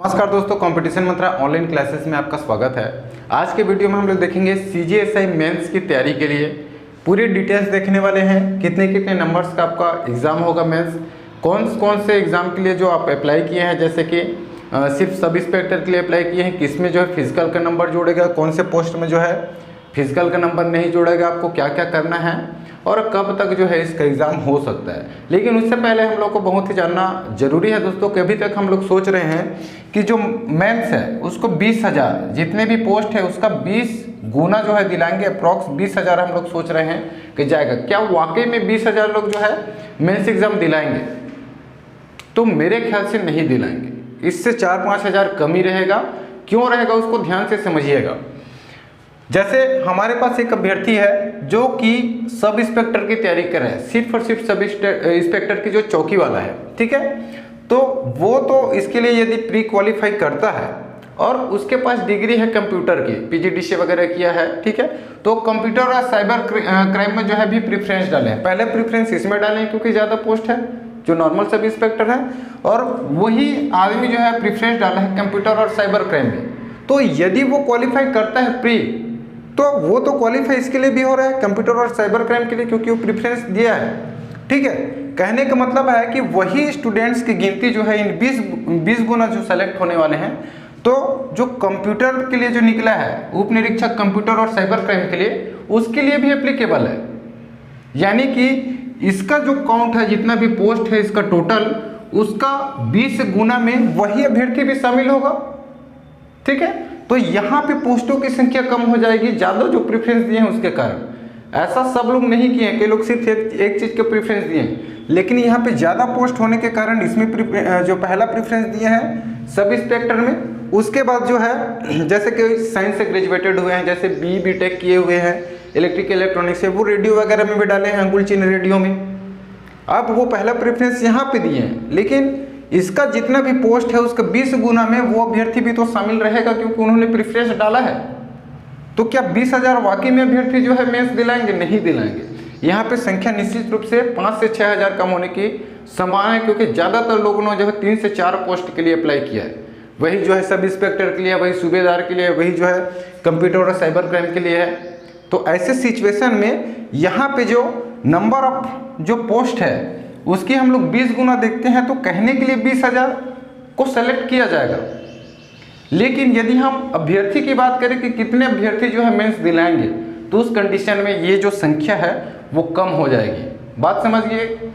नमस्कार दोस्तों, कंपटीशन मंत्रा online classes में आपका स्वागत है। आज के वीडियो में हम लोग देखेंगे सीजीएसआई मेंस की तैयारी के लिए पूरी डिटेल्स देखने वाले हैं। कितने कितने नंबर्स का आपका एग्ज़ाम होगा मेंस, कौन से एग्ज़ाम के लिए जो आप अप्लाई किए हैं, जैसे कि सिर्फ सब इंस्पेक्टर के लिए अप्लाई किए हैं, किसमें जो है फिजिकल का नंबर जोड़ेगा, कौन से पोस्ट में जो है फिजिकल का नंबर नहीं जोड़ेगा, आपको क्या क्या करना है और कब तक जो है इसका एग्ज़ाम हो सकता है। लेकिन उससे पहले हम लोग को बहुत ही जानना जरूरी है दोस्तों कि अभी तक हम लोग सोच रहे हैं कि जो मेंस है उसको 20,000 जितने भी पोस्ट है उसका 20 गुना जो है दिलाएंगे। अप्रॉक्स 20,000 हम लोग सोच रहे हैं कि जाएगा। क्या वाकई में 20,000 लोग जो है मेंस एग्ज़ाम दिलाएंगे? तो मेरे ख्याल से नहीं दिलाएंगे। इससे 4-5 हज़ार कम ही रहेगा। क्यों रहेगा उसको ध्यान से समझिएगा। जैसे हमारे पास एक अभ्यर्थी है जो कि सब इंस्पेक्टर की तैयारी कर रहा है, सिर्फ और सिर्फ सब इंस्पेक्टर की जो चौकी वाला है, ठीक है। तो वो तो इसके लिए यदि प्री क्वालिफाई करता है और उसके पास डिग्री है कंप्यूटर की, पीजीडीसीए वगैरह किया है, ठीक है, तो कंप्यूटर और साइबर क्राइम में जो है भी प्रेफरेंस डालें। पहले प्रेफरेंस इसमें डालें क्योंकि ज़्यादा पोस्ट है जो नॉर्मल सब इंस्पेक्टर है, और वही आदमी जो है प्रेफरेंस डाला है कंप्यूटर और साइबर क्राइम में। तो यदि वो क्वालिफाई करता है प्री, तो वो तो क्वालिफाई इसके लिए भी हो रहा है कंप्यूटर और साइबर क्राइम के लिए, क्योंकि वो प्रेफरेंस दिया है, ठीक है। कहने का मतलब है कि वही स्टूडेंट्स की गिनती जो है इन 20 गुना जो सेलेक्ट होने वाले हैं, तो जो कंप्यूटर के लिए जो निकला है उप निरीक्षक कंप्यूटर और साइबर क्राइम के लिए, उसके लिए भी एप्लीकेबल है। यानी कि इसका जो काउंट है, जितना भी पोस्ट है इसका टोटल, उसका 20 गुना में वही अभ्यर्थी भी शामिल होगा, ठीक है। तो यहाँ पे पोस्टों की संख्या कम हो जाएगी, ज़्यादा जो प्रेफरेंस दिए हैं उसके कारण। ऐसा सब लोग नहीं किए हैं, कई लोग सिर्फ एक चीज़ के प्रेफरेंस दिए हैं, लेकिन यहाँ पे ज़्यादा पोस्ट होने के कारण इसमें जो पहला प्रेफरेंस दिए हैं सब इंस्पेक्टर में। उसके बाद जो है जैसे कि साइंस से ग्रेजुएटेड हुए हैं, जैसे BTech किए हुए हैं इलेक्ट्रिकल इलेक्ट्रॉनिक्स से, वो रेडियो वगैरह में भी डाले हैं, अंगुल चिन्ह रेडियो में। अब वो पहला प्रेफरेंस यहाँ पे दिए हैं, लेकिन इसका जितना भी पोस्ट है उसका 20 गुना में वो अभ्यर्थी भी तो शामिल रहेगा, क्योंकि उन्होंने प्रेफरेंस डाला है। तो क्या 20,000 वाकई में अभ्यर्थी जो है मेंस दिलाएंगे? नहीं दिलाएंगे। यहाँ पे संख्या निश्चित रूप से 5 से 6 हज़ार कम होने की संभावना है, क्योंकि ज़्यादातर लोगों ने जो है 3 से 4 पोस्ट के लिए अप्लाई किया है। वही जो है सब इंस्पेक्टर के लिए, वही सूबेदार के लिए, वही जो है कंप्यूटर और साइबर क्राइम के लिए है। तो ऐसे सिचुएशन में यहाँ पे जो नंबर ऑफ जो पोस्ट है उसकी हम लोग 20 गुना देखते हैं, तो कहने के लिए 20,000 को सेलेक्ट किया जाएगा। लेकिन यदि हम अभ्यर्थी की बात करें कि कितने अभ्यर्थी जो है मेंस दिलाएंगे, तो उस कंडीशन में ये जो संख्या है वो कम हो जाएगी। बात समझिए।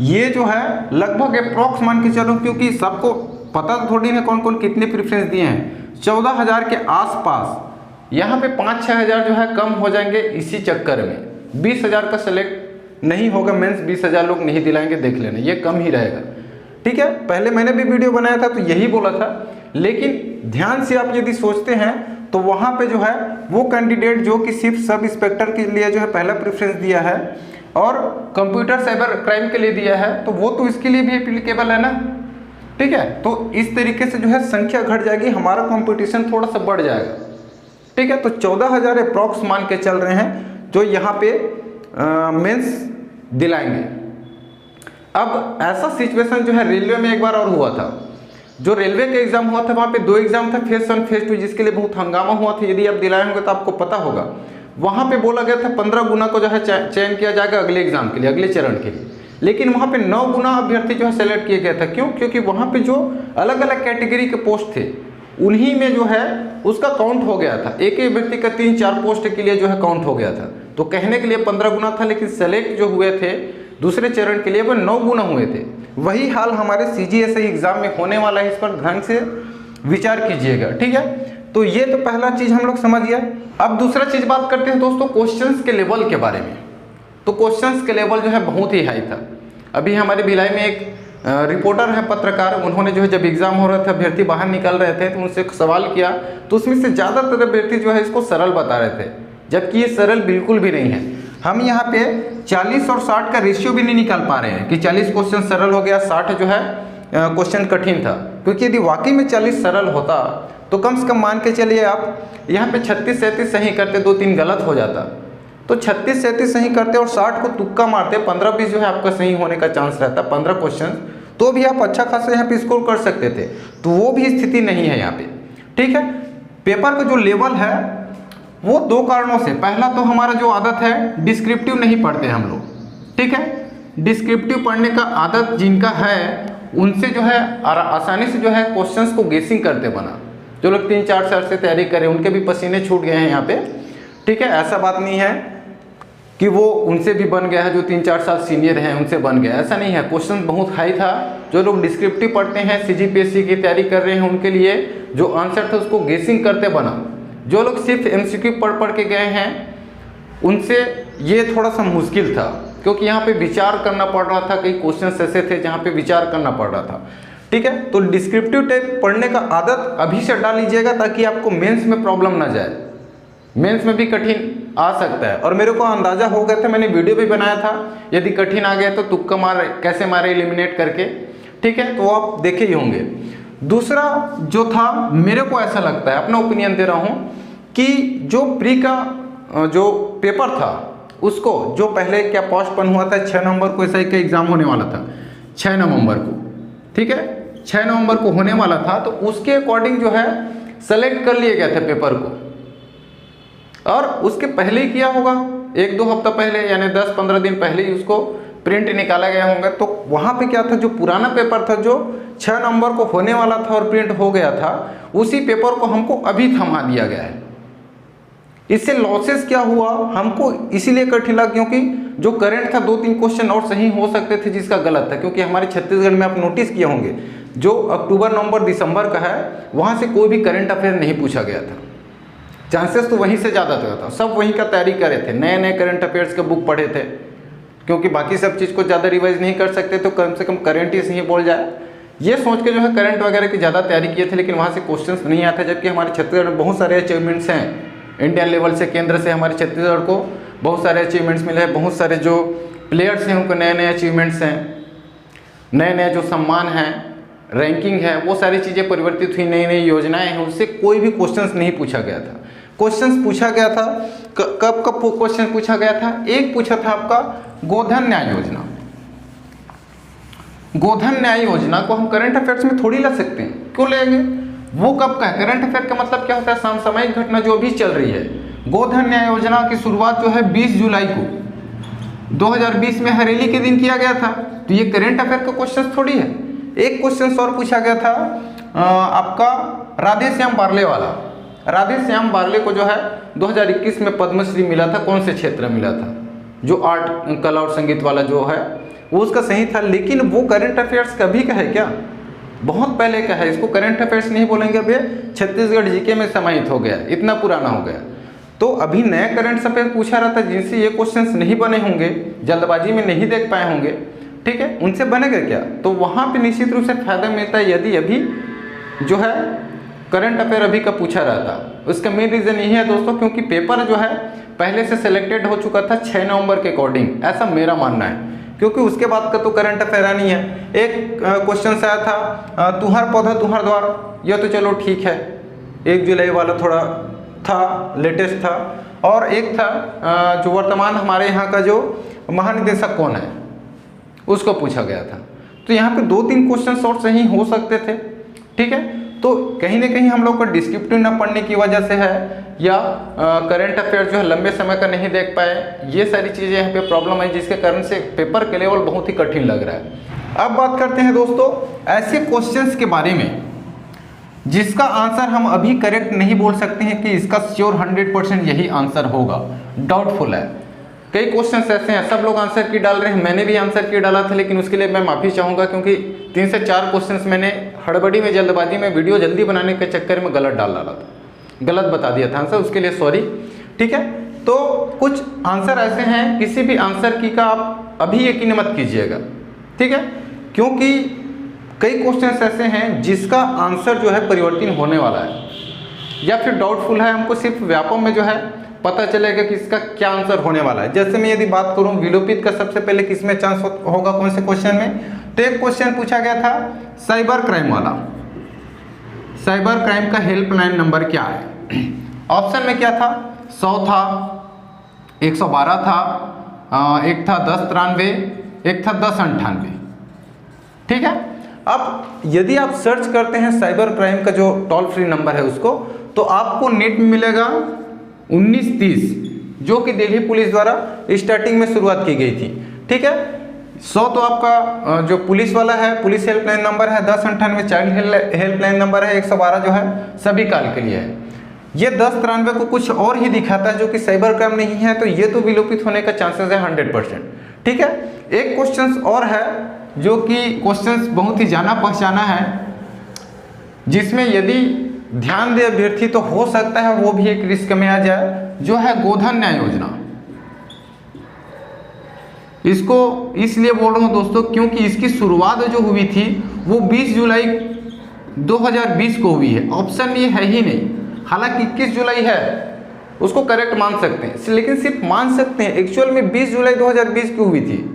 ये जो है लगभग अप्रॉक्स मान के चलो, क्योंकि सबको पता तो थोड़ी ना कौन कौन कितने प्रेफरेंस दिए हैं। 14,000 के आसपास यहाँ पे 5-6 हज़ार जो है कम हो जाएंगे इसी चक्कर में। 20,000 का सेलेक्ट नहीं होगा मेंस, 20,000 लोग नहीं दिलाएंगे, देख लेना, ये कम ही रहेगा, ठीक है। पहले मैंने भी वीडियो बनाया था तो यही बोला था, लेकिन ध्यान से आप यदि सोचते हैं तो वहाँ पे जो है वो कैंडिडेट जो कि सिर्फ सब इंस्पेक्टर के लिए जो है पहला प्रेफरेंस दिया है और कंप्यूटर साइबर क्राइम के लिए दिया है, तो वो तो इसके लिए भी एप्लीकेबल है ना, ठीक है। तो इस तरीके से जो है संख्या घट जाएगी, हमारा कॉम्पिटिशन थोड़ा सा बढ़ जाएगा, ठीक है। तो 14,000 अप्रॉक्स मान के चल रहे हैं जो यहाँ पे मेंस दिलाएंगे। अब ऐसा सिचुएशन जो है रेलवे में एक बार और हुआ था। जो रेलवे का एग्जाम हुआ था वहाँ पे 2 एग्जाम था, फेज 1 फेज 2, जिसके लिए बहुत हंगामा हुआ था। यदि आप दिलाए होंगे तो आपको पता होगा। वहाँ पे बोला गया था 15 गुना को जो है चयन किया जाएगा अगले एग्जाम के लिए, अगले चरण के लिए। लेकिन वहाँ पे 9 गुना अभ्यर्थी जो है सेलेक्ट किया गया था। क्यों? क्योंकि वहाँ पे जो अलग अलग कैटेगरी के पोस्ट थे उन्हीं में जो है उसका काउंट हो गया था। एक ही व्यक्ति का 3-4 पोस्ट के लिए जो है काउंट हो गया था। तो कहने के लिए 15 गुना था, लेकिन सेलेक्ट जो हुए थे दूसरे चरण के लिए वो 9 गुना हुए थे। वही हाल हमारे सीजीएसआई एग्जाम में होने वाला है, इस पर ध्यान से विचार कीजिएगा, ठीक है। तो ये तो पहला चीज हम लोग समझ गया। अब दूसरा चीज बात करते हैं दोस्तों क्वेश्चंस के लेवल के बारे में। तो क्वेश्चंस के लेवल जो है बहुत ही हाई था। अभी हमारे भिलाई में एक रिपोर्टर है, पत्रकार, उन्होंने जो है जब एग्जाम हो रहा था अभ्यर्थी बाहर निकल रहे थे तो उनसे सवाल किया, तो उसमें से ज़्यादातर अभ्यर्थी जो है इसको सरल बता रहे थे, जबकि ये सरल बिल्कुल भी नहीं है। हम यहाँ पे 40 और 60 का रेशियो भी नहीं निकाल पा रहे हैं कि 40 क्वेश्चन सरल हो गया, 60 जो है क्वेश्चन कठिन था। क्योंकि यदि वाकई में 40 सरल होता तो कम से कम मान के चलिए आप यहाँ पे 36-37 सही करते, 2-3 गलत हो जाता। तो 36-37 सही करते और 60 को तुक्का मारते, 15-20 जो है आपका सही होने का चांस रहता, 15 क्वेश्चन तो भी आप अच्छा खासा यहाँ पे स्कोर कर सकते थे, तो वो भी स्थिति नहीं है यहाँ पे। ठीक है, पेपर का जो लेवल है वो दो कारणों से, पहला तो हमारा जो आदत है डिस्क्रिप्टिव नहीं पढ़ते हम लोग। ठीक है, डिस्क्रिप्टिव पढ़ने का आदत जिनका है उनसे जो है आसानी से जो है क्वेश्चंस को गेसिंग करते बना। जो लोग 3-4 साल से तैयारी करें उनके भी पसीने छूट गए हैं यहाँ पे। ठीक है, ऐसा बात नहीं है कि वो उनसे भी बन गया है, जो 3-4 साल सीनियर हैं उनसे बन गया, ऐसा नहीं है। क्वेश्चन बहुत हाई था। जो लोग डिस्क्रिप्टिव पढ़ते हैं, CGPSC की तैयारी कर रहे हैं, उनके लिए जो आंसर था उसको गेसिंग करते बना। जो लोग सिर्फ MCQ पढ़ के गए हैं उनसे ये थोड़ा सा मुश्किल था, क्योंकि यहाँ पे विचार करना पड़ रहा था। कई क्वेश्चंस ऐसे थे जहाँ पे विचार करना पड़ रहा था। ठीक है, तो डिस्क्रिप्टिव टाइप पढ़ने का आदत अभी से डाल लीजिएगा, ताकि आपको मेंस में प्रॉब्लम ना जाए। मेंस में भी कठिन आ सकता है, और मेरे को अंदाजा हो गया था, मैंने वीडियो भी बनाया था, यदि कठिन आ गया तो तुक्का मारे कैसे मारे एलिमिनेट करके। ठीक है, तो आप देखे ही होंगे। दूसरा जो था, मेरे को ऐसा लगता है, अपना ओपिनियन दे रहा हूँ, कि जो प्री का जो पेपर था उसको, जो पहले क्या पोस्टपोन हुआ था 6 नवंबर को SI का एग्जाम होने वाला था 6 नवंबर को। ठीक है, 6 नवंबर को होने वाला था, तो उसके अकॉर्डिंग जो है सेलेक्ट कर लिया गया था पेपर को, और उसके पहले ही किया होगा 1-2 हफ्ता पहले, यानी 10-15 दिन पहले ही उसको प्रिंट निकाला गया होगा। तो वहाँ पे क्या था, जो पुराना पेपर था जो 6 नवंबर को होने वाला था और प्रिंट हो गया था, उसी पेपर को हमको अभी थमा दिया गया है। इससे लॉसेस क्या हुआ हमको, इसीलिए कठिन लगा क्योंकि जो करंट था 2-3 क्वेश्चन और सही हो सकते थे जिसका गलत था। क्योंकि हमारे छत्तीसगढ़ में आप नोटिस किए होंगे, जो अक्टूबर, नवंबर, दिसंबर का है, वहाँ से कोई भी करंट अफेयर नहीं पूछा गया था। चांसेस तो वहीं से ज़्यादा था, सब वहीं का तैयारी करे थे, नए नए करंट अफेयर्स के बुक पढ़े थे। क्योंकि बाकी सब चीज़ को ज़्यादा रिवाइज नहीं कर सकते, तो कम से कम करंट ही सही बोल जाए, ये सोच के जो है करंट वगैरह की ज़्यादा तैयारी किए थे। लेकिन वहाँ से क्वेश्चंस नहीं आते, जबकि हमारे छत्तीसगढ़ में बहुत सारे अचीवमेंट्स हैं इंडियन लेवल से। केंद्र से हमारे छत्तीसगढ़ को बहुत सारे अचीवमेंट्स मिले हैं, बहुत सारे जो प्लेयर्स हैं उनको नए नए अचीवमेंट्स हैं, नए नए जो सम्मान हैं, रैंकिंग है, वो सारी चीज़ें परिवर्तित हुई, नई नई योजनाएं हैं। उससे कोई भी क्वेश्चंस नहीं पूछा गया था। क्वेश्चंस पूछा गया था, कब कब क्वेश्चन पूछा गया था, एक पूछा था आपका गोधन न्याय योजना। गोधन न्याय योजना को हम करंट अफेयर्स में थोड़ी ला सकते हैं, क्यों लेंगे? वो कब का है? करंट अफेयर का मतलब क्या होता है? समसामयिक घटना जो भी चल रही है। गोधन न्याय योजना की शुरुआत जो है 20 जुलाई को 2020 में हरेली के दिन किया गया था। तो ये करंट अफेयर का क्वेश्चन थोड़ी है। एक क्वेश्चन और पूछा गया था आपका राधेश्याम बार्ले वाला। राधेश्याम बार्ले को जो है 2021 में पद्मश्री मिला था। कौन से क्षेत्र में मिला था? जो आर्ट, कला और संगीत वाला जो है वो उसका सही था। लेकिन वो करंट अफेयर्स कभी का है क्या? बहुत पहले का है। इसको करंट अफेयर्स नहीं बोलेंगे, अभी छत्तीसगढ़ जीके में समाहित हो गया, इतना पुराना हो गया। तो अभी नया करंट अफेयर पूछा रहा था, जिनसे ये क्वेश्चंस नहीं बने होंगे, जल्दबाजी में नहीं देख पाए होंगे, ठीक है, उनसे बनेगा क्या? तो वहाँ पे निश्चित रूप से फायदा मिलता है यदि अभी जो है करंट अफेयर अभी का पूछा रहा था। उसका मेन रीज़न यही है दोस्तों, क्योंकि पेपर जो है पहले से सिलेक्टेड हो चुका था 6 नवंबर के अकॉर्डिंग, ऐसा मेरा मानना है। क्योंकि उसके बाद का तो करंट अफेयर नहीं है। एक क्वेश्चन आया था तुहार पौधा तुहार द्वार, यह तो चलो ठीक है, 1 जुलाई वाला थोड़ा था, लेटेस्ट था। और एक था जो वर्तमान हमारे यहाँ का जो महानिदेशक कौन है, उसको पूछा गया था। तो यहाँ पे 2-3 क्वेश्चन और सही हो सकते थे, ठीक है। तो कहीं ना कहीं हम लोग को डिस्क्रिप्टिव न पढ़ने की वजह से है, या करंट अफेयर जो है लंबे समय का नहीं देख पाए, ये सारी चीज़ें यहाँ पे प्रॉब्लम है, जिसके कारण से पेपर के लेवल बहुत ही कठिन लग रहा है। अब बात करते हैं दोस्तों ऐसे क्वेश्चंस के बारे में जिसका आंसर हम अभी करेक्ट नहीं बोल सकते हैं कि इसका श्योर 100% यही आंसर होगा, डाउटफुल है। कई क्वेश्चंस ऐसे हैं, सब लोग आंसर की डाल रहे हैं, मैंने भी आंसर की डाला था, लेकिन उसके लिए मैं माफ़ी चाहूँगा, क्योंकि 3 से 4 क्वेश्चंस मैंने हड़बड़ी में, जल्दबाजी में, वीडियो जल्दी बनाने के चक्कर में गलत डाल डाला था, गलत बता दिया था आंसर, उसके लिए सॉरी, ठीक है। तो कुछ आंसर ऐसे हैं, किसी भी आंसर की का आप अभी यकीन मत कीजिएगा, ठीक है, क्योंकि कई क्वेश्चंस ऐसे हैं जिसका आंसर जो है परिवर्तन होने वाला है या फिर डाउटफुल है। हमको सिर्फ व्यापम में जो है पता चलेगा कि इसका क्या आंसर होने वाला है। जैसे मैं यदि बात करूं विलोपित का, सबसे पहले किसमें चांस होगा, कौन से क्वेश्चन में? तो एक क्वेश्चन पूछा गया था साइबर क्राइम वाला, साइबर क्राइम का हेल्पलाइन नंबर क्या है? ऑप्शन में क्या था? 100 था, 112 था, एक था 1093, एक था 1098, ठीक है। अब यदि आप सर्च करते हैं साइबर क्राइम का जो टोल फ्री नंबर है उसको, तो आपको नेट में मिलेगा 1930, जो कि दिल्ली पुलिस द्वारा स्टार्टिंग में शुरुआत की गई थी। ठीक है, 100 तो आपका जो पुलिस वाला है, पुलिस हेल्पलाइन नंबर है, 1098 चाइल्ड हेल्पलाइन नंबर है, 112 जो है सभी काल के लिए है। ये 1093 को कुछ और ही दिखाता है जो कि साइबर क्राइम नहीं है, तो ये तो विलोपित होने का चांसेस है 100%। ठीक है, एक क्वेश्चन और है जो कि क्वेश्चन बहुत ही जाना पहचाना है, जिसमें यदि ध्यान दे अभ्यर्थी तो हो सकता है वो भी एक रिस्क में आ जाए, जो है गोधन न्याय योजना। इसको इसलिए बोल रहा हूं दोस्तों क्योंकि इसकी शुरुआत जो हुई थी वो 20 जुलाई 2020 को हुई है। ऑप्शन ये है ही नहीं, हालांकि 21 जुलाई है, उसको करेक्ट मान सकते हैं, लेकिन सिर्फ मान सकते हैं। एक्चुअल में 20 जुलाई 2020 की हुई थी।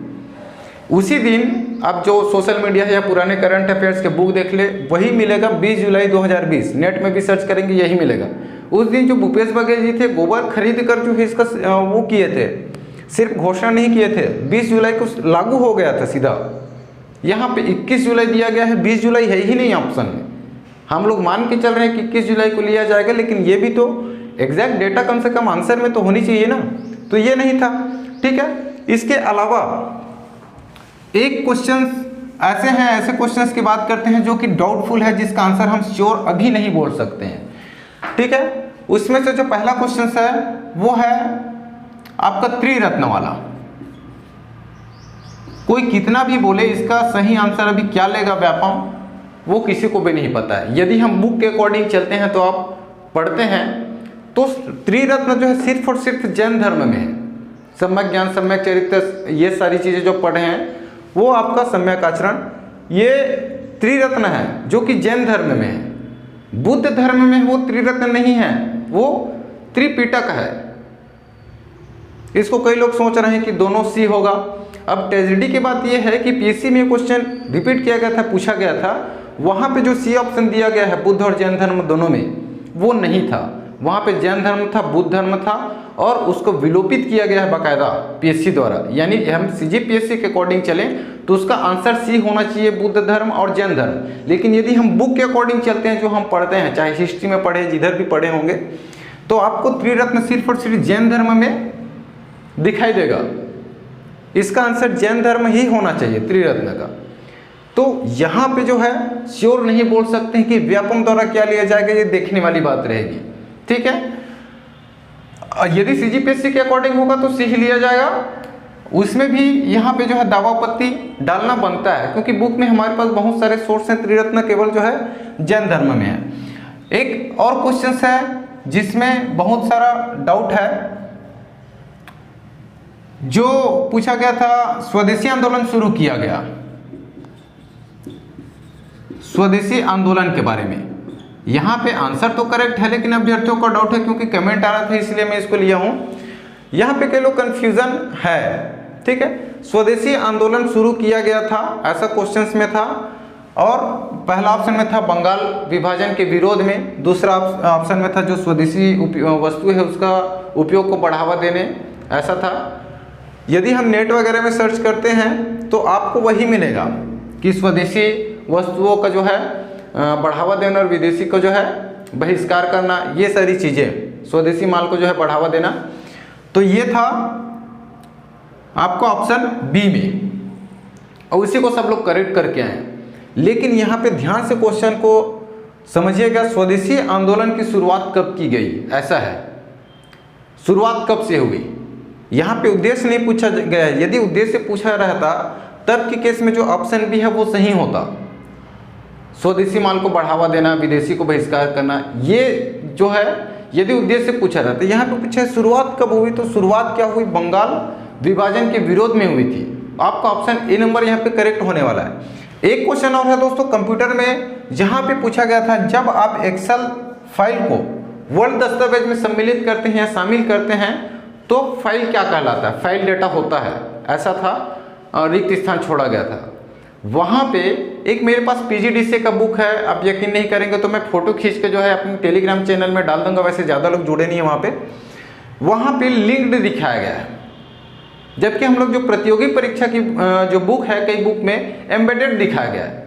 उसी दिन आप जो सोशल मीडिया या पुराने करंट अफेयर्स के बुक देख ले, वही मिलेगा 20 जुलाई 2020। नेट में भी सर्च करेंगे यही मिलेगा। उस दिन जो भूपेश बघेल जी थे गोबर खरीद कर जो है इसका वो किए थे, सिर्फ घोषणा नहीं किए थे, 20 जुलाई को लागू हो गया था सीधा। यहाँ पे 21 जुलाई दिया गया है, 20 जुलाई है ही नहीं ऑप्शन में। हम लोग मान के चल रहे हैं कि 21 जुलाई को लिया जाएगा, लेकिन ये भी तो एग्जैक्ट डेटा कम से कम आंसर में तो होनी चाहिए ना, तो ये नहीं था। ठीक है, इसके अलावा एक क्वेश्चन ऐसे हैं, ऐसे क्वेश्चंस की बात करते हैं जो कि डाउटफुल है, जिसका आंसर हम श्योर अभी नहीं बोल सकते हैं। ठीक है, उसमें से जो पहला क्वेश्चन है वो है आपका त्रिरत्न वाला। कोई कितना भी बोले इसका सही आंसर अभी क्या लेगा व्यापम, वो किसी को भी नहीं पता है। यदि हम बुक के अकॉर्डिंग चलते हैं तो आप पढ़ते हैं तो त्रिरत्न जो है सिर्फ और सिर्फ जैन धर्म में है। सम्यक ज्ञान, सम्यक चरित्र, ये सारी चीजें जो पढ़े हैं वो आपका सम्यक आचरण, ये त्रिरत्न है जो कि जैन धर्म में है। बुद्ध धर्म में वो त्रिरत्न नहीं है, वो त्रिपिटक है। इसको कई लोग सोच रहे हैं कि दोनों सी होगा। अब ट्रेजेडी की बात यह है कि पीएससी में क्वेश्चन रिपीट किया गया था, पूछा गया था, वहां पे जो सी ऑप्शन दिया गया है बुद्ध और जैन धर्म दोनों में, वो नहीं था। वहां पे जैन धर्म था, बुद्ध धर्म था, और उसको विलोपित किया गया है बाकायदा पीएससी द्वारा। यानी हम सीजीपीएससी के अकॉर्डिंग चलें तो उसका आंसर सी होना चाहिए, बुद्ध धर्म और जैन धर्म। लेकिन यदि हम बुक के अकॉर्डिंग चलते हैं, जो हम पढ़ते हैं, चाहे हिस्ट्री में पढ़े, जिधर भी पढ़े होंगे, तो आपको त्रिरत्न सिर्फ और सिर्फ जैन धर्म में दिखाई देगा। इसका आंसर जैन धर्म ही होना चाहिए त्रिरत्न का। तो यहाँ पे जो है श्योर नहीं बोल सकते हैं कि व्यापम द्वारा क्या लिया जाएगा, ये देखने वाली बात रहेगी। ठीक है, यदि सीजीपीएससी के अकॉर्डिंग होगा तो सी ही लिया जाएगा। उसमें भी यहाँ पे जो है दावापत्ति डालना बनता है, क्योंकि बुक में हमारे पास बहुत सारे सोर्स हैं, त्रिरत्न केवल जो है जैन धर्म में है। एक और क्वेश्चन है जिसमें बहुत सारा डाउट है, जो पूछा गया था, स्वदेशी आंदोलन शुरू किया गया, स्वदेशी आंदोलन के बारे में। यहाँ पे आंसर तो करेक्ट है, लेकिन अभ्यर्थियों का डाउट है, क्योंकि कमेंट आ रहा था इसलिए मैं इसको लिया हूँ। यहाँ पे कई लोग कंफ्यूजन है। ठीक है, स्वदेशी आंदोलन शुरू किया गया था, ऐसा क्वेश्चंस में था, और पहला ऑप्शन में था बंगाल विभाजन के विरोध में, दूसरा ऑप्शन में था जो स्वदेशी वस्तु है उसका उपयोग को बढ़ावा देने, ऐसा था। यदि हम नेट वगैरह में सर्च करते हैं तो आपको वही मिलेगा कि स्वदेशी वस्तुओं का जो है बढ़ावा देना और विदेशी को जो है बहिष्कार करना, ये सारी चीज़ें, स्वदेशी माल को जो है बढ़ावा देना। तो ये था आपका ऑप्शन बी में, और उसी को सब लोग करेक्ट करके आए। लेकिन यहाँ पे ध्यान से क्वेश्चन को समझिएगा, स्वदेशी आंदोलन की शुरुआत कब की गई, ऐसा है, शुरुआत कब से हुई। यहाँ पे उद्देश्य नहीं पूछा गया है। यदि उद्देश्य पूछा रहता तब के केस में जो ऑप्शन भी है वो सही होता, स्वदेशी माल को बढ़ावा देना, विदेशी को बहिष्कार करना, ये जो है यदि उद्देश्य पूछा रहता। यहाँ पे पूछा है शुरुआत कब हुई, तो शुरुआत क्या हुई, बंगाल विभाजन के विरोध में हुई थी। आपका ऑप्शन ए नंबर यहाँ पे करेक्ट होने वाला है। एक क्वेश्चन और है दोस्तों कंप्यूटर में, जहाँ पे पूछा गया था, जब आप एक्सेल फाइल को वर्ड दस्तावेज में सम्मिलित करते हैं या शामिल करते हैं तो फाइल क्या कहलाता है, फाइल डेटा होता है, ऐसा था, रिक्त स्थान छोड़ा गया था। वहाँ पे एक मेरे पास पीजीडीसीए का बुक है, आप यकीन नहीं करेंगे तो मैं फोटो खींच के जो है अपने टेलीग्राम चैनल में डाल दूंगा, वैसे ज़्यादा लोग जुड़े नहीं है वहाँ पे लिंक्ड दिखाया गया है। जबकि हम लोग जो प्रतियोगी परीक्षा की जो बुक है, कई बुक में एम्बेडेड दिखाया गया है।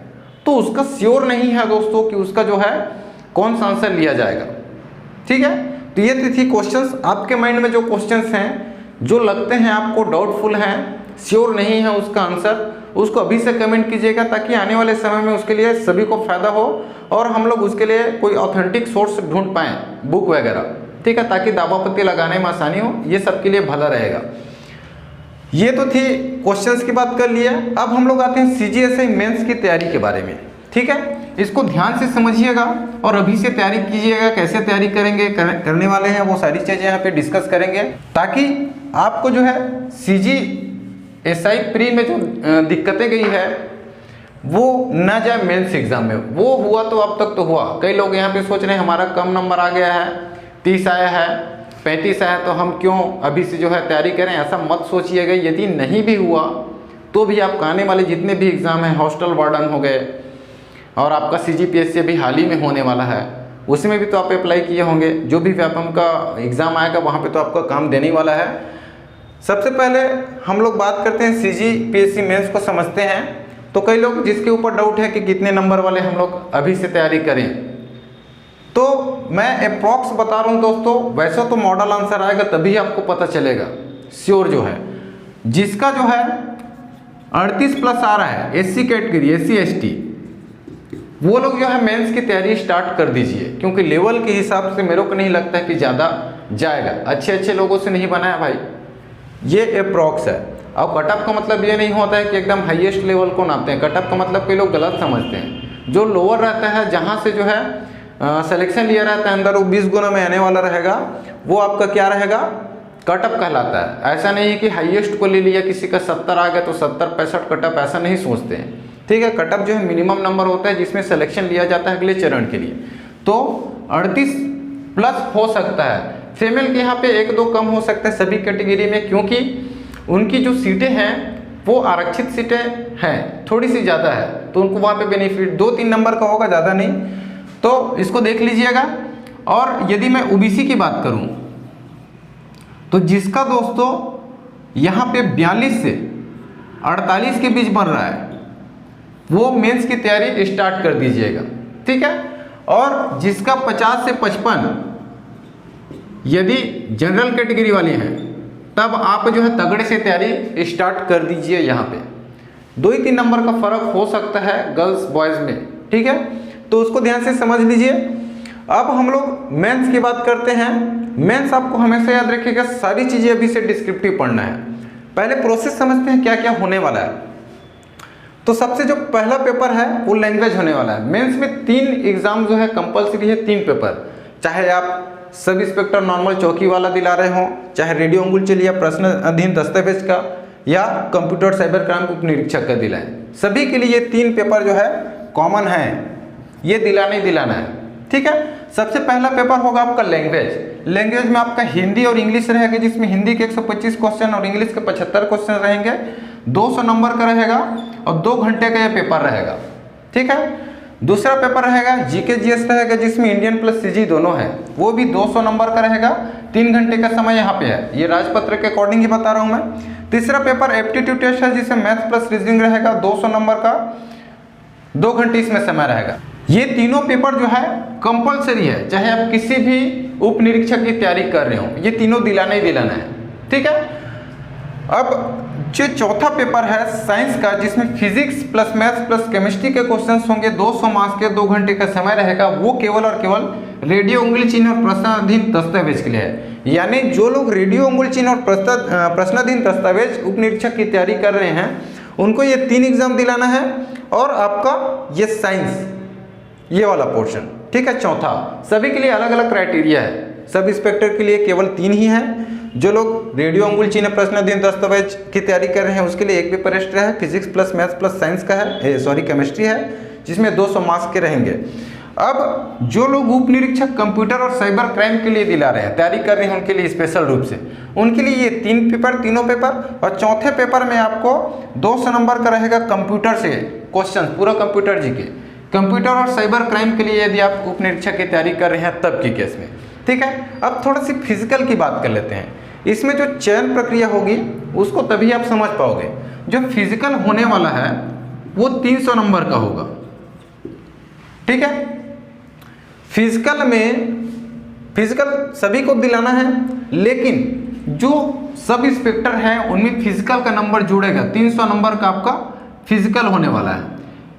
तो उसका श्योर नहीं है दोस्तों कि उसका जो है कौन सा आंसर लिया जाएगा। ठीक है, तो ये थी क्वेश्चंस। आपके माइंड में जो क्वेश्चंस हैं जो लगते हैं आपको डाउटफुल हैं, श्योर नहीं है उसका आंसर, उसको अभी से कमेंट कीजिएगा ताकि आने वाले समय में उसके लिए सभी को फायदा हो और हम लोग उसके लिए कोई ऑथेंटिक सोर्स ढूंढ पाएँ, बुक वगैरह। ठीक है, ताकि दावापत्ती लगाने में आसानी हो, ये सबके लिए भला रहेगा। ये तो थी क्वेश्चंस की बात कर लिया। अब हम लोग आते हैं CGSI मेंस की तैयारी के बारे में। ठीक है, इसको ध्यान से समझिएगा और अभी से तैयारी कीजिएगा। कैसे तैयारी करेंगे, करने वाले हैं, वो सारी चीज़ें यहाँ पे डिस्कस करेंगे ताकि आपको जो है CGSI प्री में जो दिक्कतें गई है वो ना जाए मेंस एग्जाम में। वो हुआ तो अब तक तो हुआ। कई लोग यहाँ पे सोच रहे हैं हमारा कम नंबर आ गया है, 30 आया है, 35 आया, तो हम क्यों अभी से जो है तैयारी करें। ऐसा मत सोचिएगा। यदि नहीं भी हुआ तो भी आपका आने वाले जितने भी एग्ज़ाम हैं, हॉस्टल वार्डन हो गए और आपका CGPSC भी हाल ही में होने वाला है, उसमें भी तो आप अप्लाई किए होंगे। जो भी व्यापम का एग्ज़ाम आएगा वहाँ पे तो आपका काम देने वाला है। सबसे पहले हम लोग बात करते हैं CGPSC मेंस को समझते हैं। तो कई लोग जिसके ऊपर डाउट है कि कितने नंबर वाले हम लोग अभी से तैयारी करें, तो मैं अप्रॉक्स बता रहा हूँ दोस्तों। वैसे तो मॉडल आंसर आएगा तभी आपको पता चलेगा श्योर जो है। जिसका जो है 38+ आ रहा है SC कैटेगरी, SC ST, वो लोग जो है मेंस की तैयारी स्टार्ट कर दीजिए, क्योंकि लेवल के हिसाब से मेरे को नहीं लगता है कि ज़्यादा जाएगा। अच्छे लोगों से नहीं बनाया भाई, ये अप्रॉक्स है। अब कटअप का मतलब ये नहीं होता है कि एकदम हाईएस्ट लेवल को नापते हैं। कटअप का मतलब कई लोग गलत समझते हैं। जो लोअर रहता है, जहाँ से जो है सिलेक्शन लिया रहता है अंदर, वो 20 गुना में आने वाला रहेगा, वो आपका क्या रहेगा, कटअप कहलाता है। ऐसा नहीं है कि हाईएस्ट को ले लिया, किसी का 70 आ गया तो 70-65 कटअप, ऐसा नहीं सोचते हैं। ठीक है, कटअप जो है मिनिमम नंबर होता है जिसमें सिलेक्शन लिया जाता है अगले चरण के लिए। तो 38+ हो सकता है। फीमेल के यहाँ पे 1-2 कम हो सकता है सभी कैटेगरी में, क्योंकि उनकी जो सीटें हैं वो आरक्षित सीटें हैं, थोड़ी सी ज़्यादा है, तो उनको वहाँ पे बेनिफिट 2-3 नंबर का होगा, ज़्यादा नहीं। तो इसको देख लीजिएगा। और यदि मैं OBC की बात करूं तो जिसका दोस्तों यहाँ पे 42 से 48 के बीच बन रहा है, वो मेंस की तैयारी स्टार्ट कर दीजिएगा। ठीक है, और जिसका 50 से 55 यदि जनरल कैटेगरी वाले हैं, तब आप जो है तगड़े से तैयारी स्टार्ट कर दीजिए। यहाँ पे 2-3 नंबर का फर्क हो सकता है गर्ल्स बॉयज़ में। ठीक है, तो उसको ध्यान से समझ लीजिए। अब हम लोग मेंस की बात करते हैं। मेंस आपको हमेशा याद रखिएगा, सारी चीज़ें अभी से डिस्क्रिप्टिव पढ़ना है। पहले प्रोसेस समझते हैं क्या क्या होने वाला है। तो सबसे जो पहला पेपर है वो लैंग्वेज होने वाला है। मेंस में 3 एग्जाम जो है कंपलसरी है, 3 पेपर। चाहे आप सब इंस्पेक्टर नॉर्मल चौकी वाला दिला रहे हों, चाहे रेडियो अंगुल चलिए प्रश्न अधीन दस्तावेज का, या कंप्यूटर साइबर क्राइम उप निरीक्षक का दिलाएं, सभी के लिए 3 पेपर जो है कॉमन है, ये दिलाना ही दिलाना है। ठीक है, सबसे पहला पेपर होगा आपका लैंग्वेज। लैंग्वेज में आपका हिंदी और इंग्लिश रहेगा, जिसमें हिंदी के 125 क्वेश्चन और इंग्लिश के 75 क्वेश्चन रहेंगे। 200 नंबर का रहेगा और 2 घंटे का यह पेपर रहेगा। ठीक है, दूसरा पेपर रहेगा GK GS रहेगा, जिसमें इंडियन प्लस CG दोनों है, वो भी 200 नंबर का रहेगा। 3 घंटे का समय यहाँ पे है, ये राजपत्र के अकॉर्डिंग ही बता रहा हूँ मैं। तीसरा पेपर एप्टीट्यूड टेस्ट है, जिसमें मैथ प्लस रीजनिंग रहेगा, 200 नंबर का, 2 घंटे इसमें समय रहेगा। ये तीनों पेपर जो है कंपलसरी है, चाहे आप किसी भी उप निरीक्षक की तैयारी कर रहे हो, ये तीनों दिलाना ही दिलाना है। ठीक है, अब जो चौथा पेपर है साइंस का, जिसमें physics plus maths plus chemistry के क्वेश्चंस होंगे, 200 मार्क्स के, 2 घंटे का समय रहेगा। वो केवल और केवल रेडियो उंगली चिन्ह और प्रश्नाधीन दस्तावेज के लिए है। यानी जो लोग रेडियो उंगली चिन्ह और प्रश्नाधीन दस्तावेज उप निरीक्षक की तैयारी कर रहे हैं, उनको ये 3 एग्जाम दिलाना है। और आपका ये साइंस, ये वाला पोर्शन। ठीक है, चौथा सभी के लिए अलग अलग क्राइटेरिया है। सब इंस्पेक्टर के लिए केवल 3 ही है। जो लोग रेडियो अंगुल चिन्ह प्रश्नाधीन दस्तावेज की तैयारी कर रहे हैं, उसके लिए 1 पेपर एक्स्ट्रा है, physics plus maths plus science का है, केमिस्ट्री है, जिसमें 200 मार्क्स के रहेंगे। अब जो लोग उप निरीक्षक कंप्यूटर और साइबर क्राइम के लिए दिला रहे हैं, तैयारी कर रहे हैं, उनके लिए स्पेशल रूप से, उनके लिए ये 3 पेपर, तीनों पेपर। और चौथे पेपर में आपको 200 नंबर का रहेगा कंप्यूटर से क्वेश्चन, पूरा कंप्यूटर जी के, कंप्यूटर और साइबर क्राइम के लिए यदि आप उप निरीक्षक की तैयारी कर रहे हैं तब की केस में। ठीक है, अब थोड़ा सी फिजिकल की बात कर लेते हैं। इसमें जो चयन प्रक्रिया होगी उसको तभी आप समझ पाओगे। जो फिजिकल होने वाला है वो 300 नंबर का होगा। ठीक है। फिजिकल में फिजिकल सभी को दिलाना है, लेकिन जो सब इंस्पेक्टर हैं उनमें फिजिकल का नंबर जुड़ेगा। 300 नंबर का आपका फिजिकल होने वाला है।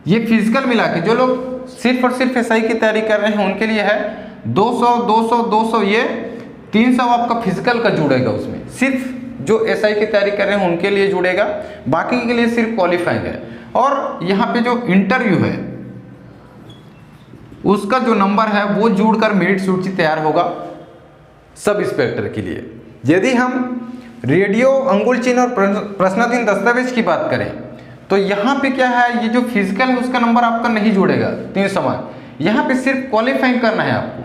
ये फिजिकल मिला के जो लोग सिर्फ और सिर्फ एसआई की तैयारी कर रहे हैं उनके लिए है 200 200 200, ये 300 आपका फिजिकल का जुड़ेगा। उसमें सिर्फ जो एसआई की तैयारी कर रहे हैं उनके लिए जुड़ेगा, बाकी के लिए सिर्फ क्वालिफाइंग है। और यहाँ पे जो इंटरव्यू है उसका जो नंबर है वो जुड़कर मेरिट सूची तैयार होगा सब इंस्पेक्टर के लिए। यदि हम रेडियो, अंगुल चिन्ह और प्रश्नाधीन दस्तावेज की बात करें तो यहाँ पे क्या है, ये जो फिजिकल है उसका नंबर आपका नहीं जुड़ेगा 300 मार्क। यहाँ पे सिर्फ क्वालिफाइंग करना है आपको,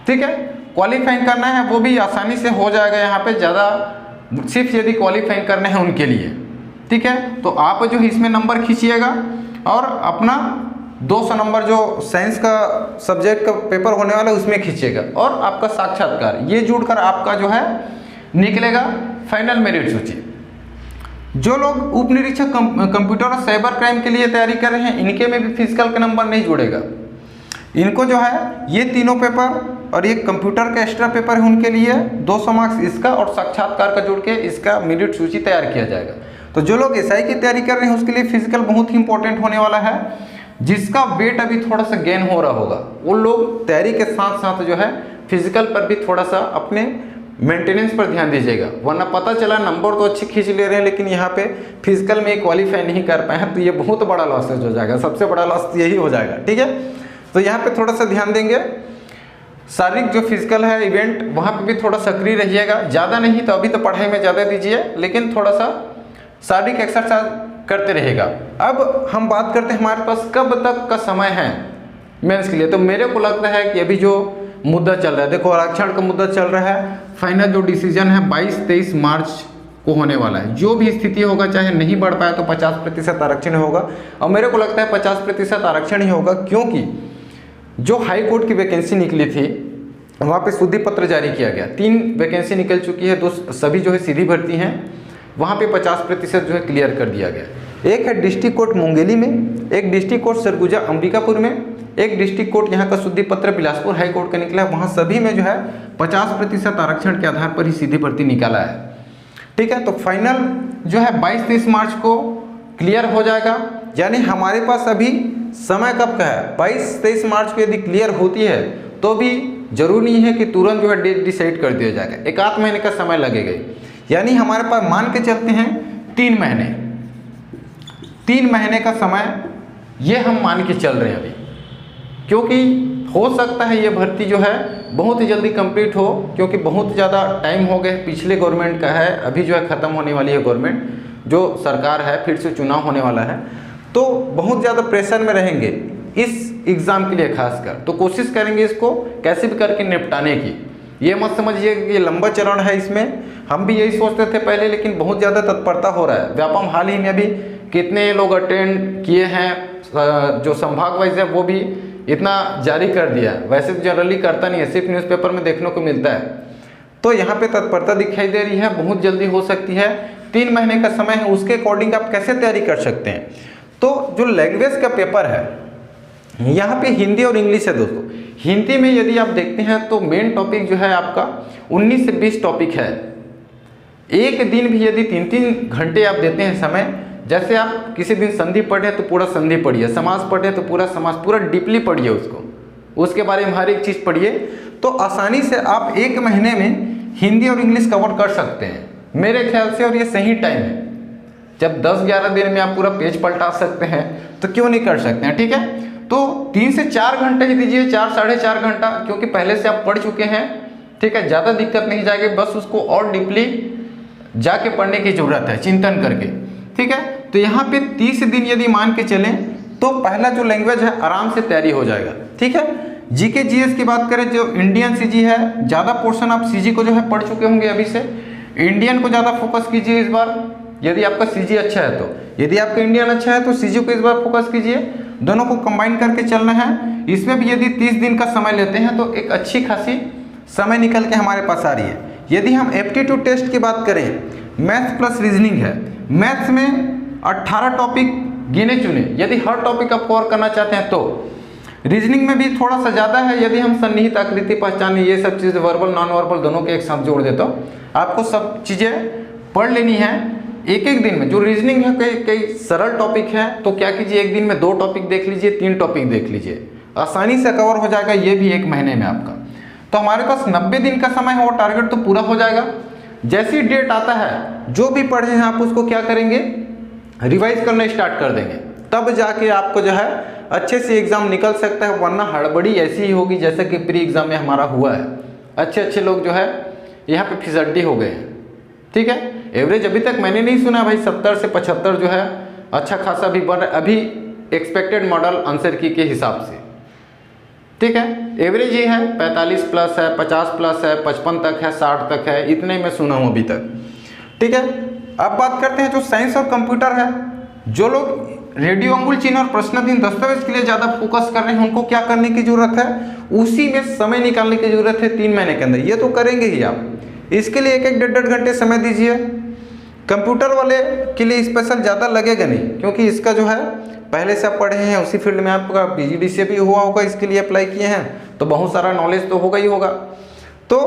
ठीक है। क्वालिफाइंग करना है, वो भी आसानी से हो जाएगा यहाँ पे, ज़्यादा सिर्फ यदि क्वालिफाइंग करना है उनके लिए, ठीक है। तो आप जो इसमें नंबर खींचिएगा और अपना 200 नंबर जो साइंस का सब्जेक्ट का पेपर होने वाला है उसमें खींचिएगा, और आपका साक्षात्कार ये जुड़कर आपका जो है निकलेगा फाइनल मेरिट सूची। जो लोग उप निरीक्षक कंप्यूटर और साइबर क्राइम के लिए तैयारी कर रहे हैं इनके में भी फिजिकल का नंबर नहीं जुड़ेगा। इनको जो है ये तीनों पेपर और ये कंप्यूटर का एक्स्ट्रा पेपर है उनके लिए 200 मार्क्स इसका और साक्षात्कार का जोड़ के इसका मेरिट सूची तैयार किया जाएगा। तो जो लोग एसआई की तैयारी कर रहे हैं उसके लिए फिजिकल बहुत ही इंपॉर्टेंट होने वाला है, जिसका वेट अभी थोड़ा सा गेन हो रहा होगा वो लोग तैयारी के साथ साथ जो है फिजिकल पर भी थोड़ा सा अपने मेंटेनेंस पर ध्यान दीजिएगा, वरना पता चला नंबर तो अच्छे खींच ले रहे हैं लेकिन यहाँ पे फिजिकल में क्वालिफाई नहीं कर पाए हैं तो ये बहुत बड़ा लॉसेज हो जाएगा। सबसे बड़ा लॉस यही हो जाएगा, ठीक है। तो यहाँ पे थोड़ा सा ध्यान देंगे। शारीरिक जो फिजिकल है इवेंट वहाँ पे भी थोड़ा सक्रिय रहिएगा, ज़्यादा नहीं तो अभी तो पढ़ाई में ज़्यादा दीजिए, लेकिन थोड़ा सा शारीरिक एक्सरसाइज करते रहेगा। अब हम बात करते हैं हमारे पास कब तक का समय है मेंस के लिए। तो मेरे को लगता है कि अभी जो मुद्दा चल रहा है, देखो आरक्षण का मुद्दा चल रहा है, फाइनल जो डिसीजन है 22-23 मार्च को होने वाला है। जो भी स्थिति होगा, चाहे नहीं बढ़ पाया तो 50% आरक्षण होगा, और मेरे को लगता है 50% आरक्षण ही होगा, क्योंकि जो हाई कोर्ट की वैकेंसी निकली थी वहाँ पे शुद्धि पत्र जारी किया गया। 3 वैकेंसी निकल चुकी है, 2 सभी जो है सीधी भर्ती हैं, वहाँ पे 50% जो है क्लियर कर दिया गया। एक है डिस्ट्रिक्ट कोर्ट मुंगेली में, एक डिस्ट्रिक्ट कोर्ट सरगुजा अंबिकापुर में, एक डिस्ट्रिक्ट कोर्ट यहाँ का शुद्धि पत्र बिलासपुर हाई कोर्ट का निकला है। वहाँ सभी में जो है 50% आरक्षण के आधार पर ही सीधी भर्ती निकाला है, ठीक है। तो फाइनल जो है 22-23 मार्च को क्लियर हो जाएगा, यानी हमारे पास अभी समय कब का है, 22-23 मार्च को यदि क्लियर होती है तो भी जरूरी नहीं है कि तुरंत जो है डेट डिसाइड कर दिया जाएगा, 1 महीने का समय लगेगा। यानी हमारे पास मान के चलते हैं 3 महीने, 3 महीने का समय ये हम मान के चल रहे हैं अभी, क्योंकि हो सकता है ये भर्ती जो है बहुत ही जल्दी कंप्लीट हो, क्योंकि बहुत ज़्यादा टाइम हो गए, पिछले गवर्नमेंट का है, अभी जो है ख़त्म होने वाली है गवर्नमेंट, जो सरकार है फिर से चुनाव होने वाला है, तो बहुत ज़्यादा प्रेशर में रहेंगे इस एग्ज़ाम के लिए खासकर। तो कोशिश करेंगे इसको कैसे भी करके निपटाने की। ये मत समझिए कि ये लंबा चरण है, इसमें हम भी यही सोचते थे पहले, लेकिन बहुत ज़्यादा तत्परता हो रहा है। व्यापम हाल ही में अभी कितने लोग अटेंड किए हैं, जो संभाग वाइज है वो भी इतना जारी कर दिया है, वैसे तो जनरली करता नहीं है, सिर्फ न्यूज़पेपर में देखने को मिलता है। तो यहाँ पे तत्परता दिखाई दे रही है, बहुत जल्दी हो सकती है, 3 महीने का समय है, उसके अकॉर्डिंग आप कैसे तैयारी कर सकते हैं। तो जो लैंग्वेज का पेपर है यहाँ पे हिंदी और इंग्लिश है दोस्तों। हिंदी में यदि आप देखते हैं तो मेन टॉपिक जो है आपका 19 से 20 टॉपिक है। एक दिन भी यदि 3-3 घंटे आप देते हैं समय, जैसे आप किसी दिन संधि पढ़े तो पूरा संधि पढ़िए, समास पढ़े तो पूरा समास, पूरा डीपली पढ़िए उसको, उसके बारे में हर एक चीज़ पढ़िए, तो आसानी से आप 1 महीने में हिंदी और इंग्लिश कवर कर सकते हैं मेरे ख्याल से। और ये सही टाइम है, जब 10-11 दिन में आप पूरा पेज पलटा सकते हैं तो क्यों नहीं कर सकते हैं, ठीक है। तो 3 से 4 घंटे ही दीजिए, 4-4.5 घंटा, क्योंकि पहले से आप पढ़ चुके हैं, ठीक है, ज़्यादा दिक्कत नहीं जाएगी, बस उसको और डीपली जाके पढ़ने की ज़रूरत है, चिंतन करके, ठीक है। तो यहाँ पे 30 दिन यदि मान के चलें तो पहला जो लैंग्वेज है आराम से तैयारी हो जाएगा, ठीक है। जीके जीएस की बात करें, जो इंडियन सीजी है, ज़्यादा पोर्शन आप सीजी को जो है पढ़ चुके होंगे अभी से, इंडियन को ज़्यादा फोकस कीजिए इस बार, यदि आपका सीजी अच्छा है तो। यदि आपका इंडियन अच्छा है तो सीजी को इस बार फोकस कीजिए, दोनों को कंबाइन करके चलना है। इसमें भी यदि 30 दिन का समय लेते हैं तो एक अच्छी खासी समय निकल के हमारे पास आ रही है। यदि हम एप्टीट्यूड टेस्ट की बात करें, मैथ्स प्लस रीजनिंग है, मैथ्स में 18 टॉपिक गिने चुने, यदि हर टॉपिक आप कवर करना चाहते हैं तो। रीजनिंग में भी थोड़ा सा ज़्यादा है, यदि हम सन्निहित आकृति पहचान ये सब चीज़ें वर्बल नॉन वर्बल दोनों के एक साथ जोड़ देता हूँ, आपको सब चीज़ें पढ़ लेनी है एक एक दिन में। जो रीजनिंग है कई सरल टॉपिक है, तो क्या कीजिए एक दिन में 2 टॉपिक देख लीजिए, 3 टॉपिक देख लीजिए, आसानी से कवर हो जाएगा, ये भी एक महीने में आपका। तो हमारे पास 90 दिन का समय है, वो टारगेट तो पूरा हो जाएगा। जैसी डेट आता है जो भी पढ़े हैं आप उसको क्या करेंगे, रिवाइज करना स्टार्ट कर देंगे, तब जाके आपको जो है अच्छे से एग्जाम निकल सकता है। वरना हड़बड़ी ऐसी ही होगी जैसे कि प्री एग्जाम में हमारा हुआ है, अच्छे लोग जो है यहाँ पे फिसड्डी हो गए हैं। ठीक है, एवरेज अभी तक मैंने नहीं सुना भाई 70 से 75 जो है अच्छा खासा भी बन रहा है अभी एक्सपेक्टेड मॉडल आंसर की के हिसाब से। ठीक है, एवरेज ये है 45 प्लस है, 50 प्लस है, 55 तक है, 60 तक है, इतने मैं सुना हूँ अभी तक। ठीक है, अब बात करते हैं जो साइंस और कंप्यूटर है। जो लोग रेडियो अंगुल चिन्ह और प्रश्नाधीन दस्तावेज के लिए ज़्यादा फोकस कर रहे हैं उनको क्या करने की जरूरत है, उसी में समय निकालने की जरूरत है 3 महीने के अंदर। ये तो करेंगे ही आप, इसके लिए 1-1, 1.5 घंटे समय दीजिए। कंप्यूटर वाले के लिए स्पेशल ज़्यादा लगेगा नहीं, क्योंकि इसका जो है पहले से आप पढ़े हैं, उसी फील्ड में आपका PGD से भी हुआ होगा, इसके लिए अप्लाई किए हैं तो बहुत सारा नॉलेज तो होगा ही होगा। तो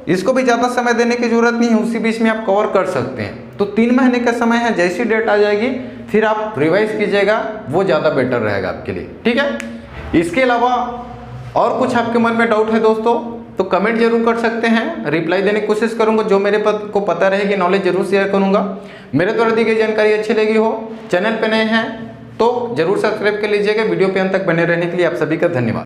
इसको भी ज़्यादा समय देने की जरूरत नहीं है, उसी बीच में आप कवर कर सकते हैं। तो 3 महीने का समय है, जैसी डेट आ जाएगी फिर आप रिवाइज कीजिएगा, वो ज़्यादा बेटर रहेगा आपके लिए। ठीक है, इसके अलावा और कुछ आपके मन में डाउट है दोस्तों तो कमेंट जरूर कर सकते हैं, रिप्लाई देने की कोशिश करूंगा। जो मेरे को पता रहेगी नॉलेज जरूर शेयर करूंगा। मेरे द्वारा दी गई जानकारी अच्छी लगी हो, चैनल पे नए हैं तो जरूर सब्सक्राइब कर लीजिएगा। वीडियो पे अंत तक बने रहने के लिए आप सभी का धन्यवाद।